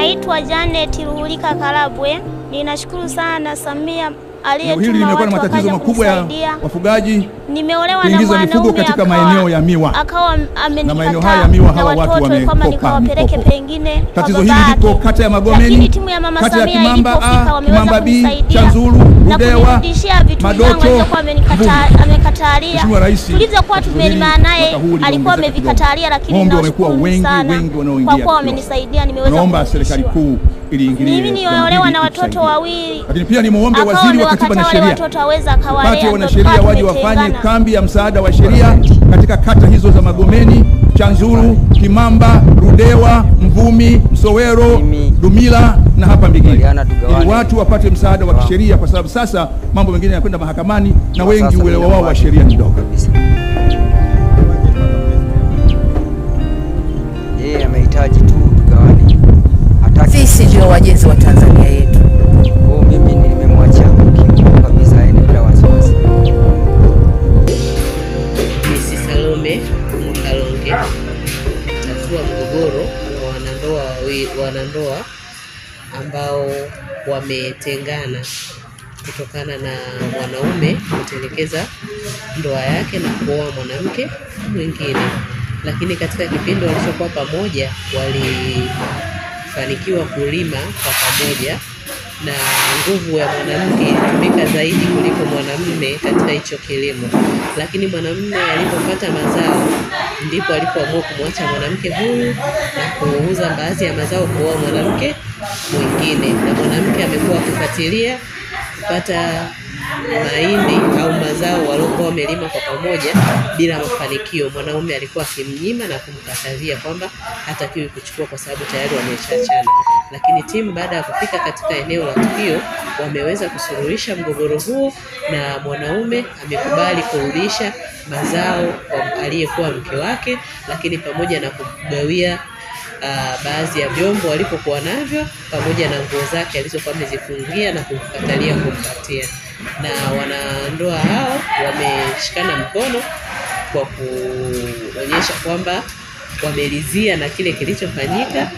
Naitwa Janet Ruhulika Karabwe. Ninashukuru sana Samia aliyetuma watu wakaja kusaidia wafugaji. Nimeolewa na mwanaume katika maeneo ya Miwa. Akawa na maeneo haya Miwa hawa watu wamekopa nikawapeleke pengine. Tatizo hili liko kata ya Magomeni, lakini timu ya Mama Samia ilipofika wameweza kusaidia Chanzuru, Rudewa, Madoto, amekatalia. Tulivyokuwa tumelima naye alikuwa amevikatalia, lakini nashukuru sana kwa kuwa wamenisaidia, nimeweza. Naomba serikali kuu iliingilie. Mimi niolewa na watoto wawili. Lakini pia nimuombe waziri wa katiba na sheria watoto waweza kawalea, pate wanasheria waje wafanye kambi ya msaada wa sheria katika kata hizo za Magomeni, Chanzuru, Kimamba, Rudewa, Mvumi, Msowero, Dumila na hapa Mbigili, ili watu wapate msaada wa kisheria, kwa sababu sasa mambo mengine yanakwenda mahakamani na wengi uelewa wao wa sheria ni ndogo kabisa. Yeye amehitaji tu tugawane. Sisi ndio wajenzi wa Tanzania yetu. Mimi nimemwachia kabisa aende bila wasiwasi. Mimi Salome Mkalonge, tatua mgogoro wa wanandoa ambao wametengana kutokana na mwanaume kutelekeza ndoa yake na kuoa mwanamke mwingine, lakini katika kipindi walichokuwa pamoja walifanikiwa kulima kwa pamoja, na nguvu ya mwanamke ilitumika zaidi kuliko mwanamume katika hicho kilimo. Lakini mwanamume alipopata mazao ndipo alipoamua kumwacha mwanamke huyu na kuuza baadhi ya mazao kwa mwanamke mwingine, na mwanamke amekuwa akifuatilia kupata mahindi au mazao waliokuwa wamelima kwa pamoja bila mafanikio. Mwanaume alikuwa akimnyima na kumkatalia kwamba hatakiwi kuchukua kwa sababu tayari wameshaachana. Lakini timu baada ya kufika katika eneo la tukio wameweza kusuluhisha mgogoro huo, na mwanaume amekubali kurudisha mazao kwa aliyekuwa mke wake, lakini pamoja na kugawia baadhi ya vyombo walipokuwa navyo pamoja na nguo zake alizokuwa amezifungia na kumkatalia kumpatia. Na wanandoa hao wameshikana mkono kwa kuonyesha kwamba wamelizia na kile kilichofanyika.